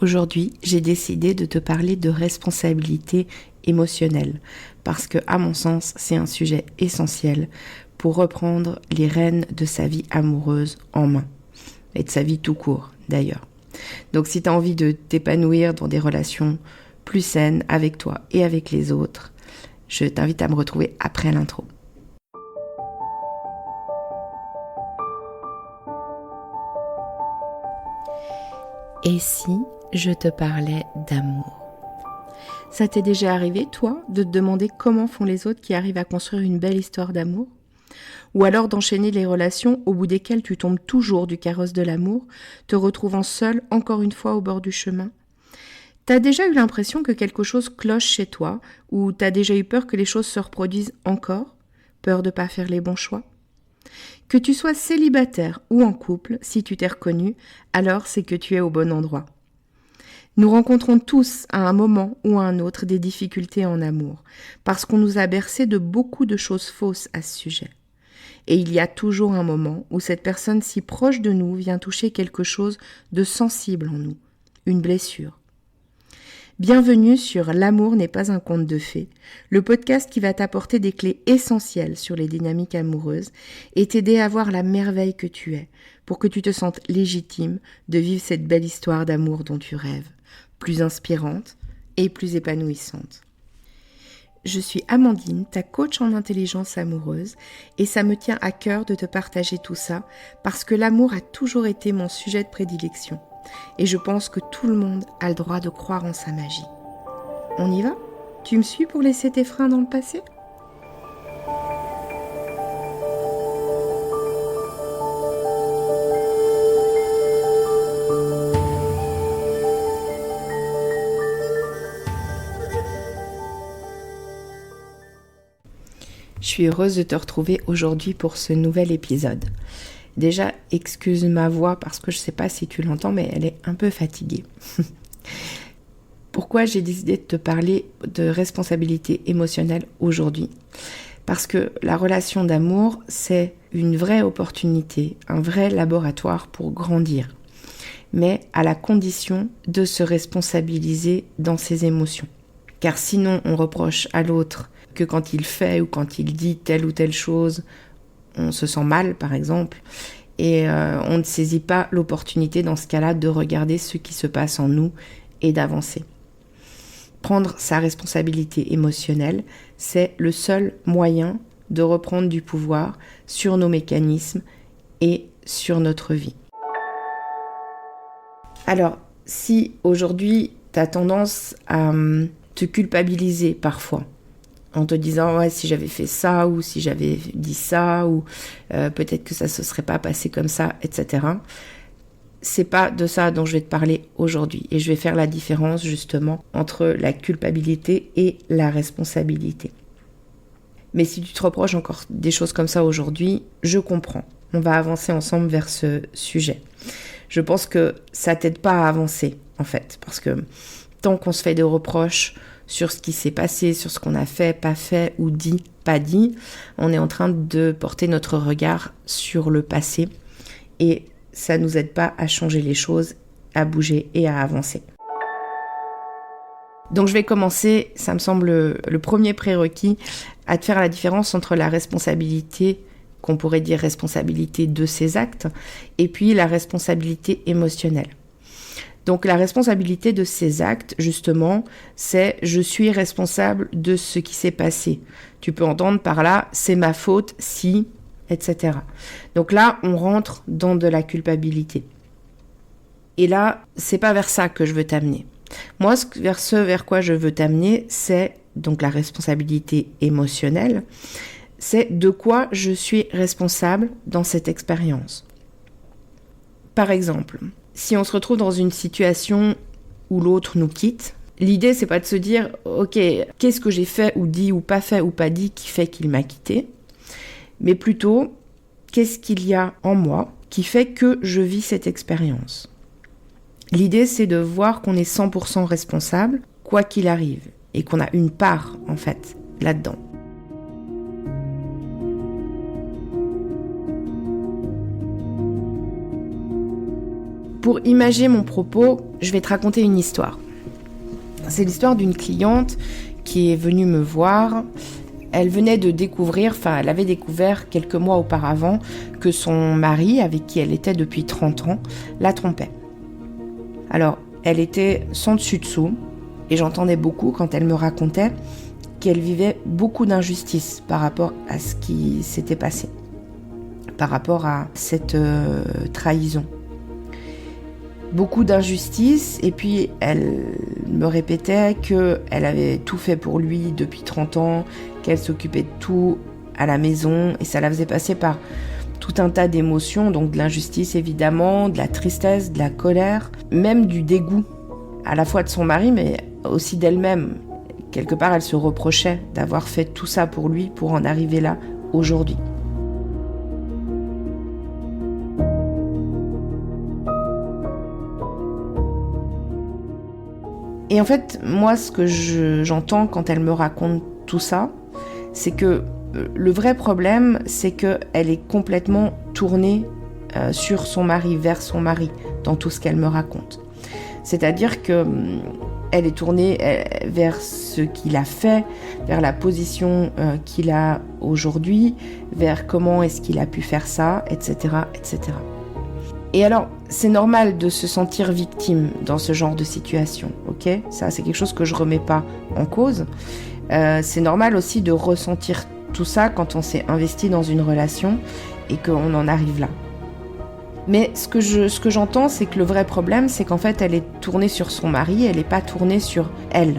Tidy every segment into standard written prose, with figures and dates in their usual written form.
Aujourd'hui, j'ai décidé de te parler de responsabilité émotionnelle parce que, à mon sens, c'est un sujet essentiel pour reprendre les rênes de sa vie amoureuse en main et de sa vie tout court d'ailleurs. Donc si tu as envie de t'épanouir dans des relations plus saines avec toi et avec les autres, je t'invite à me retrouver après l'intro. Et si je te parlais d'amour ? Ça t'est déjà arrivé, toi, de te demander comment font les autres qui arrivent à construire une belle histoire d'amour ? Ou alors d'enchaîner les relations au bout desquelles tu tombes toujours du carrosse de l'amour, te retrouvant seul encore une fois au bord du chemin ? T'as déjà eu l'impression que quelque chose cloche chez toi, ou t'as déjà eu peur que les choses se reproduisent encore ? Peur de pas faire les bons choix ? Que tu sois célibataire ou en couple, si tu t'es reconnu, alors c'est que tu es au bon endroit. Nous rencontrons tous à un moment ou à un autre des difficultés en amour, parce qu'on nous a bercé de beaucoup de choses fausses à ce sujet. Et il y a toujours un moment où cette personne si proche de nous vient toucher quelque chose de sensible en nous, une blessure. Bienvenue sur L'amour n'est pas un conte de fées, le podcast qui va t'apporter des clés essentielles sur les dynamiques amoureuses et t'aider à voir la merveille que tu es, pour que tu te sentes légitime de vivre cette belle histoire d'amour dont tu rêves, plus inspirante et plus épanouissante. Je suis Amandine, ta coach en intelligence amoureuse, et ça me tient à cœur de te partager tout ça parce que l'amour a toujours été mon sujet de prédilection. Et je pense que tout le monde a le droit de croire en sa magie. On y va ? Tu me suis pour laisser tes freins dans le passé ? Je suis heureuse de te retrouver aujourd'hui pour ce nouvel épisode. Déjà, excuse ma voix parce que je ne sais pas si tu l'entends, mais elle est un peu fatiguée. Pourquoi j'ai décidé de te parler de responsabilité émotionnelle aujourd'hui ? Parce que la relation d'amour, c'est une vraie opportunité, un vrai laboratoire pour grandir, mais à la condition de se responsabiliser dans ses émotions. Car sinon, on reproche à l'autre que quand il fait ou quand il dit telle ou telle chose, on se sent mal, par exemple, et on ne saisit pas l'opportunité dans ce cas-là de regarder ce qui se passe en nous et d'avancer. Prendre sa responsabilité émotionnelle, c'est le seul moyen de reprendre du pouvoir sur nos mécanismes et sur notre vie. Alors, si aujourd'hui, tu as tendance à te culpabiliser parfois, en te disant ouais, si j'avais fait ça ou si j'avais dit ça ou peut-être que ça se serait pas passé comme ça, etc. C'est pas de ça dont je vais te parler aujourd'hui et je vais faire la différence justement entre la culpabilité et la responsabilité. Mais si tu te reproches encore des choses comme ça aujourd'hui, je comprends. On va avancer ensemble vers ce sujet. Je pense que ça t'aide pas à avancer en fait, parce que tant qu'on se fait des reproches sur ce qui s'est passé, sur ce qu'on a fait, pas fait ou dit, pas dit, on est en train de porter notre regard sur le passé et ça nous aide pas à changer les choses, à bouger et à avancer. Donc je vais commencer, ça me semble le premier prérequis, à te faire la différence entre la responsabilité, qu'on pourrait dire responsabilité de ses actes, et puis la responsabilité émotionnelle. Donc la responsabilité de ces actes, justement, c'est je suis responsable de ce qui s'est passé. Tu peux entendre par là, c'est ma faute si, etc. Donc là, on rentre dans de la culpabilité. Et là, c'est pas vers ça que je veux t'amener. Moi, vers quoi je veux t'amener, c'est donc la responsabilité émotionnelle. C'est de quoi je suis responsable dans cette expérience. Par exemple, si on se retrouve dans une situation où l'autre nous quitte, l'idée c'est pas de se dire ok, qu'est-ce que j'ai fait ou dit ou pas dit qui fait qu'il m'a quitté, mais plutôt qu'est-ce qu'il y a en moi qui fait que je vis cette expérience. L'idée c'est de voir qu'on est 100% responsable quoi qu'il arrive et qu'on a une part en fait là-dedans. Pour imager mon propos, je vais te raconter une histoire. C'est l'histoire d'une cliente qui est venue me voir. Elle venait de découvrir, elle avait découvert quelques mois auparavant que son mari, avec qui elle était depuis 30 ans, la trompait. Alors, elle était sans dessus-dessous, et j'entendais beaucoup quand elle me racontait qu'elle vivait beaucoup d'injustice par rapport à ce qui s'était passé, par rapport à cette trahison. Beaucoup d'injustice, et puis elle me répétait qu'elle avait tout fait pour lui depuis 30 ans, qu'elle s'occupait de tout à la maison, et ça la faisait passer par tout un tas d'émotions, donc de l'injustice évidemment, de la tristesse, de la colère, même du dégoût, à la fois de son mari, mais aussi d'elle-même. Quelque part, elle se reprochait d'avoir fait tout ça pour lui, pour en arriver là, aujourd'hui. Et en fait, moi, ce que j'entends quand elle me raconte tout ça, c'est que le vrai problème, c'est qu'elle est complètement tournée sur son mari, vers son mari, dans tout ce qu'elle me raconte. C'est-à-dire qu'elle est tournée vers ce qu'il a fait, vers la position qu'il a aujourd'hui, vers comment est-ce qu'il a pu faire ça, etc., etc. Et alors, c'est normal de se sentir victime dans ce genre de situation, ok ? Ça, c'est quelque chose que je remets pas en cause. C'est normal aussi de ressentir tout ça quand on s'est investi dans une relation et qu'on en arrive là. Mais ce que j'entends, c'est que le vrai problème, c'est qu'en fait, elle est tournée sur son mari, elle n'est pas tournée sur elle.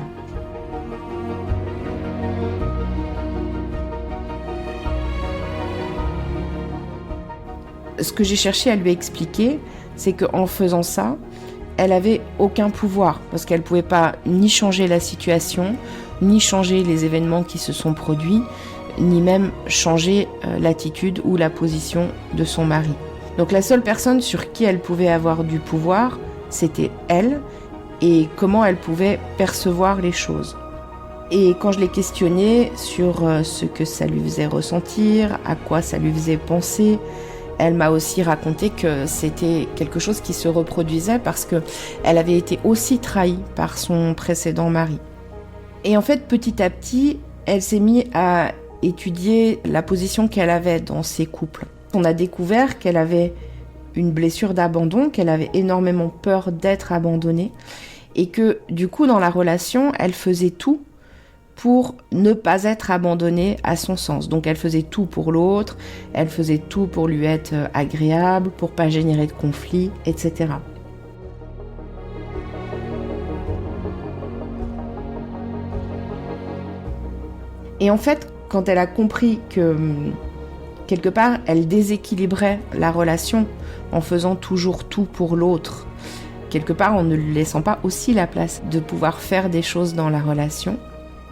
Ce que j'ai cherché à lui expliquer, c'est qu'en faisant ça, elle avait aucun pouvoir, parce qu'elle ne pouvait pas ni changer la situation, ni changer les événements qui se sont produits, ni même changer l'attitude ou la position de son mari. Donc la seule personne sur qui elle pouvait avoir du pouvoir, c'était elle, et comment elle pouvait percevoir les choses. Et quand je l'ai questionnée sur ce que ça lui faisait ressentir, à quoi ça lui faisait penser, elle m'a aussi raconté que c'était quelque chose qui se reproduisait parce qu'elle avait été aussi trahie par son précédent mari. Et en fait, petit à petit, elle s'est mise à étudier la position qu'elle avait dans ces couples. On a découvert qu'elle avait une blessure d'abandon, qu'elle avait énormément peur d'être abandonnée et que du coup, dans la relation, elle faisait tout pour ne pas être abandonnée à son sens. Donc elle faisait tout pour l'autre, elle faisait tout pour lui être agréable, pour pas générer de conflits, etc. Et en fait, quand elle a compris que quelque part, elle déséquilibrait la relation en faisant toujours tout pour l'autre, quelque part en ne lui laissant pas aussi la place de pouvoir faire des choses dans la relation,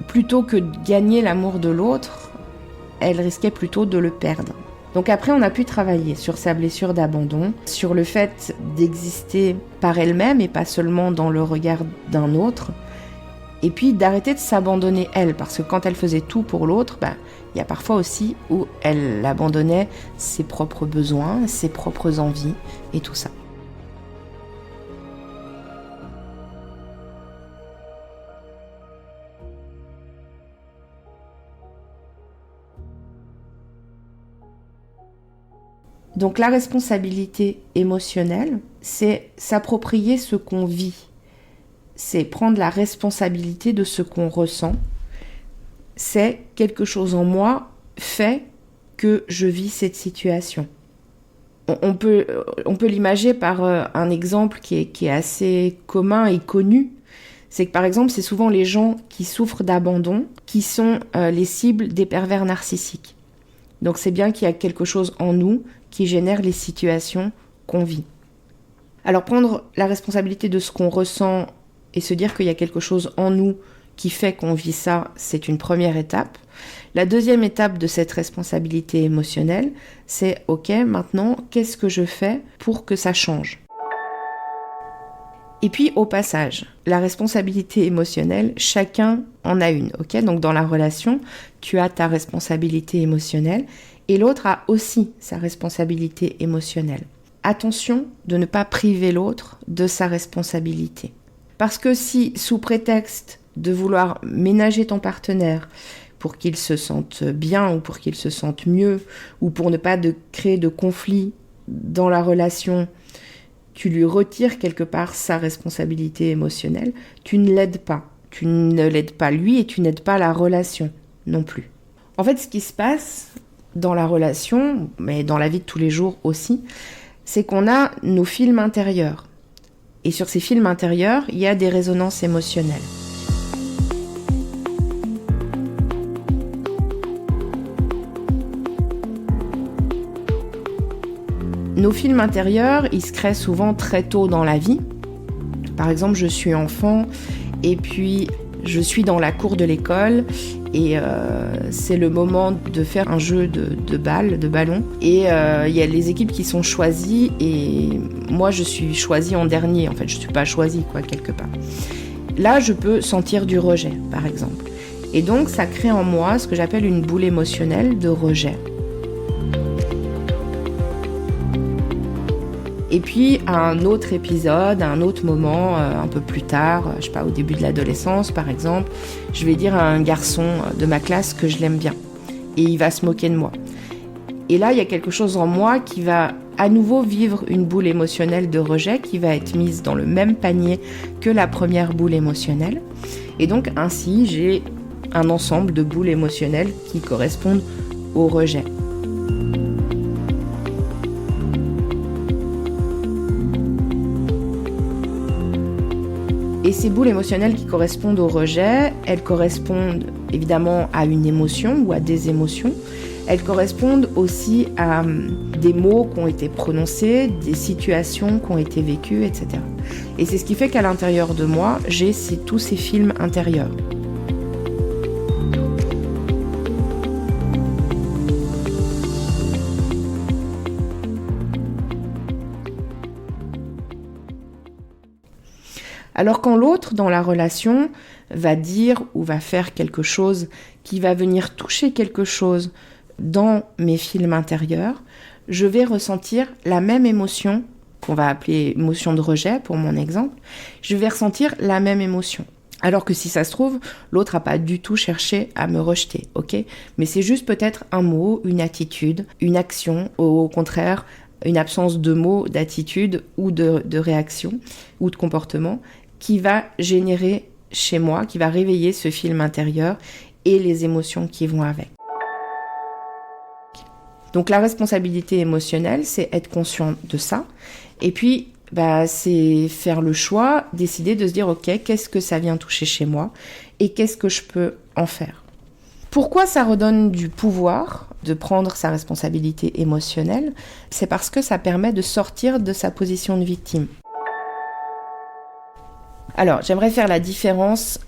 plutôt que de gagner l'amour de l'autre, elle risquait plutôt de le perdre. Donc après, on a pu travailler sur sa blessure d'abandon, sur le fait d'exister par elle-même et pas seulement dans le regard d'un autre, et puis d'arrêter de s'abandonner elle, parce que quand elle faisait tout pour l'autre, il y a parfois aussi où elle abandonnait ses propres besoins, ses propres envies et tout ça. Donc la responsabilité émotionnelle, c'est s'approprier ce qu'on vit. C'est prendre la responsabilité de ce qu'on ressent. C'est quelque chose en moi fait que je vis cette situation. On peut l'imager par un exemple qui est assez commun et connu. C'est que par exemple, c'est souvent les gens qui souffrent d'abandon qui sont les cibles des pervers narcissiques. Donc c'est bien qu'il y a quelque chose en nous qui génère les situations qu'on vit. Alors prendre la responsabilité de ce qu'on ressent et se dire qu'il y a quelque chose en nous qui fait qu'on vit ça, c'est une première étape. La deuxième étape de cette responsabilité émotionnelle, c'est ok, maintenant, qu'est-ce que je fais pour que ça change ? Et puis au passage, la responsabilité émotionnelle, chacun en a une, ok ? Donc dans la relation, tu as ta responsabilité émotionnelle et l'autre a aussi sa responsabilité émotionnelle. attention de ne pas priver l'autre de sa responsabilité. Parce que si, sous prétexte de vouloir ménager ton partenaire pour qu'il se sente bien ou pour qu'il se sente mieux, ou pour ne pas créer de conflit dans la relation, tu lui retires quelque part sa responsabilité émotionnelle, tu ne l'aides pas. Tu ne l'aides pas lui et tu n'aides pas la relation non plus. En fait, ce qui se passe dans la relation, mais dans la vie de tous les jours aussi, c'est qu'on a nos films intérieurs. Et sur ces films intérieurs, il y a des résonances émotionnelles. Nos films intérieurs, ils se créent souvent très tôt dans la vie. Par exemple, je suis enfant et puis je suis dans la cour de l'école et c'est le moment de faire un jeu de ballon. Et il y a les équipes qui sont choisies et moi je suis choisie en dernier. En fait, je ne suis pas choisie quelque part. Là, je peux sentir du rejet, par exemple. Et donc, ça crée en moi ce que j'appelle une boule émotionnelle de rejet. Et puis, à un autre épisode, à un autre moment, un peu plus tard, je sais pas, au début de l'adolescence, par exemple, je vais dire à un garçon de ma classe que je l'aime bien. Et il va se moquer de moi. Et là, il y a quelque chose en moi qui va à nouveau vivre une boule émotionnelle de rejet qui va être mise dans le même panier que la première boule émotionnelle. Et donc, ainsi, j'ai un ensemble de boules émotionnelles qui correspondent au rejet. Et ces boules émotionnelles qui correspondent au rejet, elles correspondent évidemment à une émotion ou à des émotions. Elles correspondent aussi à des mots qui ont été prononcés, des situations qui ont été vécues, etc. Et c'est ce qui fait qu'à l'intérieur de moi, j'ai tous ces films intérieurs. Alors quand l'autre, dans la relation, va dire ou va faire quelque chose qui va venir toucher quelque chose dans mes films intérieurs, je vais ressentir la même émotion, qu'on va appeler émotion de rejet pour mon exemple, je vais ressentir la même émotion. Alors que si ça se trouve, l'autre n'a pas du tout cherché à me rejeter, ok ? Mais c'est juste peut-être un mot, une attitude, une action, au contraire, une absence de mots, d'attitude ou de réaction ou de comportement qui va générer chez moi, qui va réveiller ce film intérieur et les émotions qui vont avec. Donc la responsabilité émotionnelle, c'est être conscient de ça. Et puis, c'est faire le choix, décider de se dire, ok, qu'est-ce que ça vient toucher chez moi et qu'est-ce que je peux en faire ? Pourquoi ça redonne du pouvoir de prendre sa responsabilité émotionnelle ? C'est parce que ça permet de sortir de sa position de victime. Alors, j'aimerais faire la différence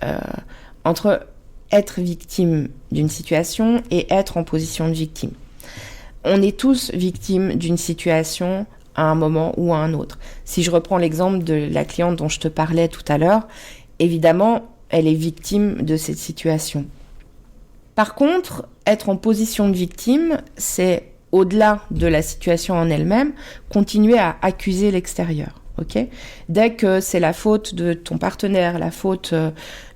entre être victime d'une situation et être en position de victime. On est tous victimes d'une situation à un moment ou à un autre. Si je reprends l'exemple de la cliente dont je te parlais tout à l'heure, évidemment, elle est victime de cette situation. Par contre, être en position de victime, c'est, au-delà de la situation en elle-même, continuer à accuser l'extérieur. Okay ? Dès que c'est la faute de ton partenaire, la faute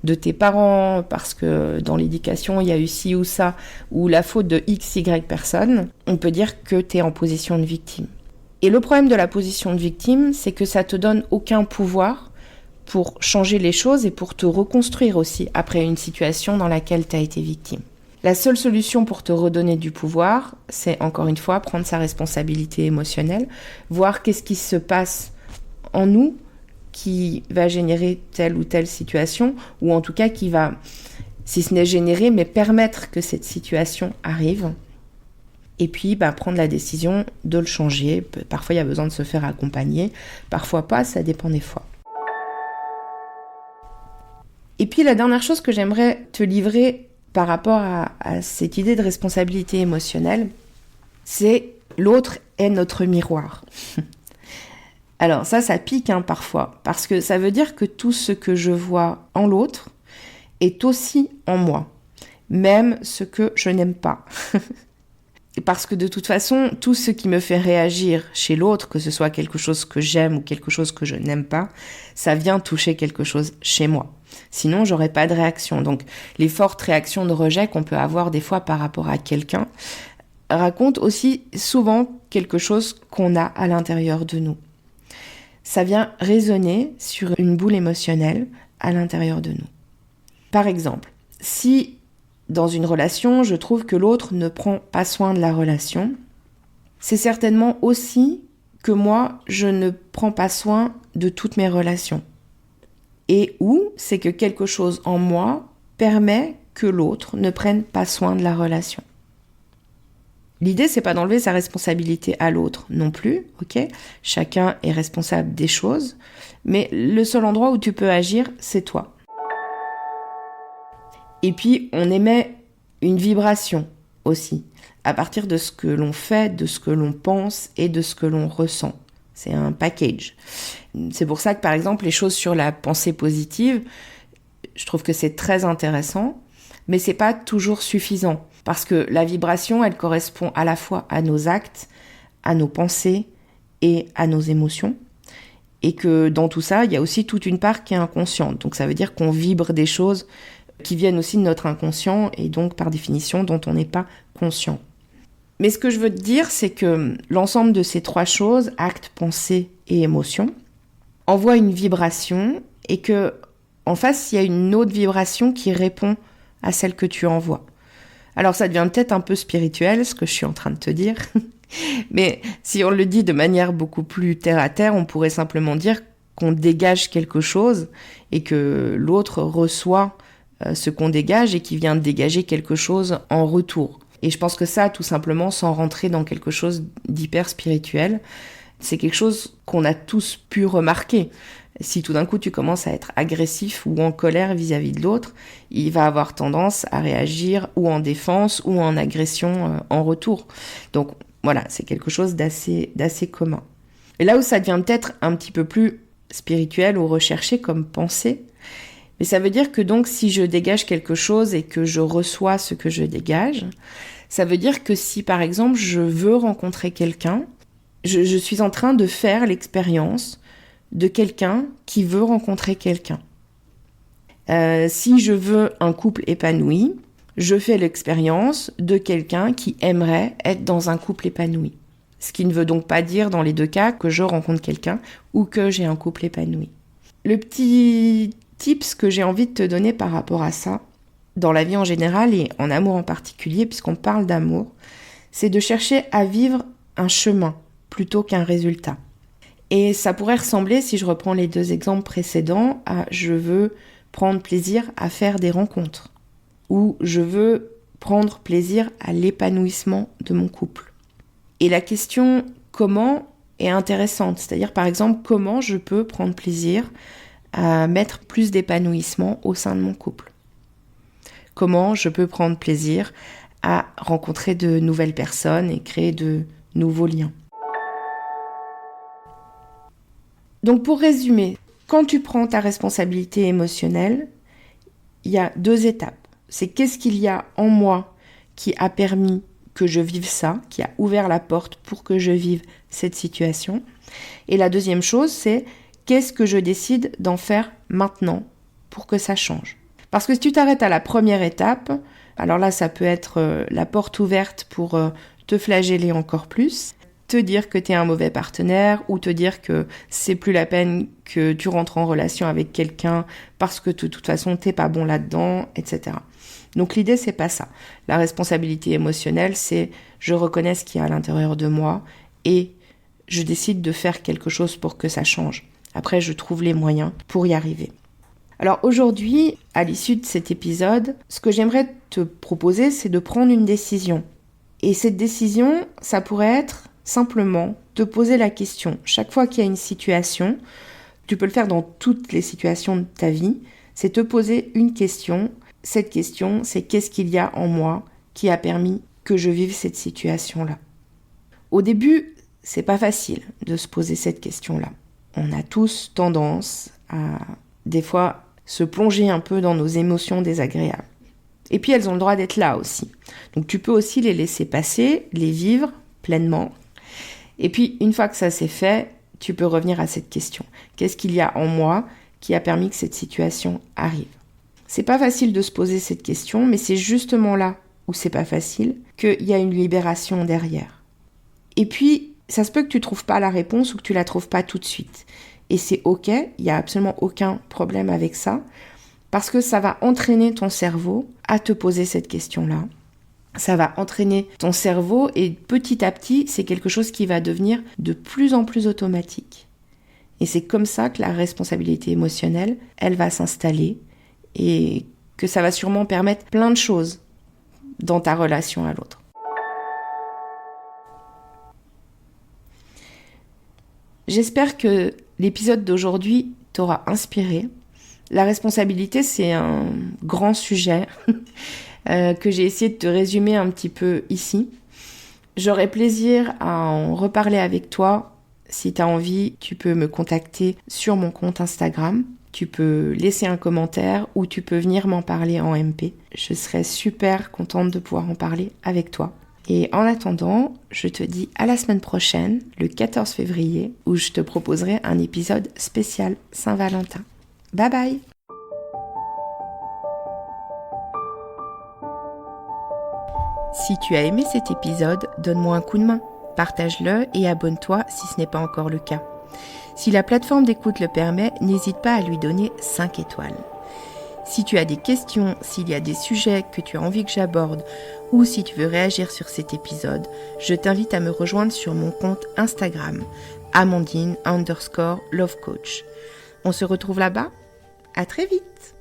de tes parents, parce que dans l'éducation, il y a eu ci ou ça, ou la faute de X, Y personne, on peut dire que tu es en position de victime. Et le problème de la position de victime, c'est que ça te donne aucun pouvoir pour changer les choses et pour te reconstruire aussi après une situation dans laquelle tu as été victime. La seule solution pour te redonner du pouvoir, c'est encore une fois prendre sa responsabilité émotionnelle, voir qu'est-ce qui se passe en nous qui va générer telle ou telle situation, ou en tout cas qui va, si ce n'est générer, mais permettre que cette situation arrive. Et puis prendre la décision de le changer. Parfois il y a besoin de se faire accompagner, parfois pas, ça dépend des fois. Et puis la dernière chose que j'aimerais te livrer par rapport à cette idée de responsabilité émotionnelle, c'est l'autre est notre miroir. Alors ça pique parfois, parce que ça veut dire que tout ce que je vois en l'autre est aussi en moi, même ce que je n'aime pas. Parce que de toute façon, tout ce qui me fait réagir chez l'autre, que ce soit quelque chose que j'aime ou quelque chose que je n'aime pas, ça vient toucher quelque chose chez moi. Sinon, j'aurais pas de réaction. Donc, les fortes réactions de rejet qu'on peut avoir des fois par rapport à quelqu'un racontent aussi souvent quelque chose qu'on a à l'intérieur de nous. Ça vient résonner sur une boule émotionnelle à l'intérieur de nous. Par exemple, si dans une relation, je trouve que l'autre ne prend pas soin de la relation, c'est certainement aussi que moi, je ne prends pas soin de toutes mes relations. Et ou c'est que quelque chose en moi permet que l'autre ne prenne pas soin de la relation. L'idée, c'est pas d'enlever sa responsabilité à l'autre non plus, ok ? Chacun est responsable des choses, mais le seul endroit où tu peux agir, c'est toi. Et puis, on émet une vibration aussi, à partir de ce que l'on fait, de ce que l'on pense et de ce que l'on ressent. C'est un package. C'est pour ça que, par exemple, les choses sur la pensée positive, je trouve que c'est très intéressant, mais c'est pas toujours suffisant. Parce que la vibration, elle correspond à la fois à nos actes, à nos pensées et à nos émotions. Et que dans tout ça, il y a aussi toute une part qui est inconsciente. Donc ça veut dire qu'on vibre des choses qui viennent aussi de notre inconscient et donc par définition dont on n'est pas conscient. Mais ce que je veux te dire, c'est que l'ensemble de ces trois choses, actes, pensées et émotions, envoie une vibration et que en face, il y a une autre vibration qui répond à celle que tu envoies. Alors ça devient peut-être un peu spirituel, ce que je suis en train de te dire, mais si on le dit de manière beaucoup plus terre à terre, on pourrait simplement dire qu'on dégage quelque chose et que l'autre reçoit ce qu'on dégage et qui vient de dégager quelque chose en retour. Et je pense que ça, tout simplement, sans rentrer dans quelque chose d'hyper spirituel, c'est quelque chose qu'on a tous pu remarquer. Si tout d'un coup tu commences à être agressif ou en colère vis-à-vis de l'autre, il va avoir tendance à réagir ou en défense ou en agression en retour. Donc voilà, c'est quelque chose d'assez commun. Et là où ça devient peut-être un petit peu plus spirituel ou recherché comme pensée, mais ça veut dire que donc si je dégage quelque chose et que je reçois ce que je dégage, ça veut dire que si par exemple je veux rencontrer quelqu'un, je suis en train de faire l'expérience de quelqu'un qui veut rencontrer quelqu'un. Si je veux un couple épanoui, je fais l'expérience de quelqu'un qui aimerait être dans un couple épanoui. Ce qui ne veut donc pas dire dans les deux cas que je rencontre quelqu'un ou que j'ai un couple épanoui. Le petit tips que j'ai envie de te donner par rapport à ça, dans la vie en général et en amour en particulier, puisqu'on parle d'amour, c'est de chercher à vivre un chemin plutôt qu'un résultat. Et ça pourrait ressembler, si je reprends les deux exemples précédents, à je veux prendre plaisir à faire des rencontres ou je veux prendre plaisir à l'épanouissement de mon couple. Et la question comment est intéressante, c'est-à-dire par exemple comment je peux prendre plaisir à mettre plus d'épanouissement au sein de mon couple. Comment je peux prendre plaisir à rencontrer de nouvelles personnes et créer de nouveaux liens. Donc pour résumer, quand tu prends ta responsabilité émotionnelle, il y a deux étapes. C'est qu'est-ce qu'il y a en moi qui a permis que je vive ça, qui a ouvert la porte pour que je vive cette situation. Et la deuxième chose, c'est qu'est-ce que je décide d'en faire maintenant pour que ça change. Parce que si tu t'arrêtes à la première étape, alors là ça peut être la porte ouverte pour te flageller encore plus, te dire que tu es un mauvais partenaire ou te dire que c'est plus la peine que tu rentres en relation avec quelqu'un parce que de toute façon t'es pas bon là-dedans, etc. Donc l'idée c'est pas ça. La responsabilité émotionnelle c'est je reconnais ce qu'il y a à l'intérieur de moi et je décide de faire quelque chose pour que ça change. Après je trouve les moyens pour y arriver. Alors aujourd'hui, à l'issue de cet épisode, ce que j'aimerais te proposer c'est de prendre une décision. Et cette décision, ça pourrait être simplement te poser la question. Chaque fois qu'il y a une situation, tu peux le faire dans toutes les situations de ta vie, c'est te poser une question. Cette question, c'est qu'est-ce qu'il y a en moi qui a permis que je vive cette situation-là. Au début, c'est pas facile de se poser cette question-là. On a tous tendance à, des fois, se plonger un peu dans nos émotions désagréables. Et puis elles ont le droit d'être là aussi. Donc tu peux aussi les laisser passer, les vivre pleinement. Et puis une fois que ça c'est fait, tu peux revenir à cette question. Qu'est-ce qu'il y a en moi qui a permis que cette situation arrive ? C'est pas facile de se poser cette question, mais c'est justement là où c'est pas facile qu'il y a une libération derrière. Et puis, ça se peut que tu trouves pas la réponse ou que tu la trouves pas tout de suite. Et c'est ok, il y a absolument aucun problème avec ça, parce que ça va entraîner ton cerveau à te poser cette question-là. Ça va entraîner ton cerveau et petit à petit, c'est quelque chose qui va devenir de plus en plus automatique. Et c'est comme ça que la responsabilité émotionnelle, elle va s'installer et que ça va sûrement permettre plein de choses dans ta relation à l'autre. J'espère que l'épisode d'aujourd'hui t'aura inspiré. La responsabilité, c'est un grand sujet que j'ai essayé de te résumer un petit peu ici. J'aurai plaisir à en reparler avec toi. Si tu as envie, tu peux me contacter sur mon compte Instagram. Tu peux laisser un commentaire ou tu peux venir m'en parler en MP. Je serai super contente de pouvoir en parler avec toi. Et en attendant, je te dis à la semaine prochaine, le 14 février, où je te proposerai un épisode spécial Saint-Valentin. Bye bye! Si tu as aimé cet épisode, donne-moi un coup de main, partage-le et abonne-toi si ce n'est pas encore le cas. Si la plateforme d'écoute le permet, n'hésite pas à lui donner 5 étoiles. Si tu as des questions, s'il y a des sujets que tu as envie que j'aborde ou si tu veux réagir sur cet épisode, je t'invite à me rejoindre sur mon compte Instagram, Amandine_lovecoach. On se retrouve là-bas. À très vite!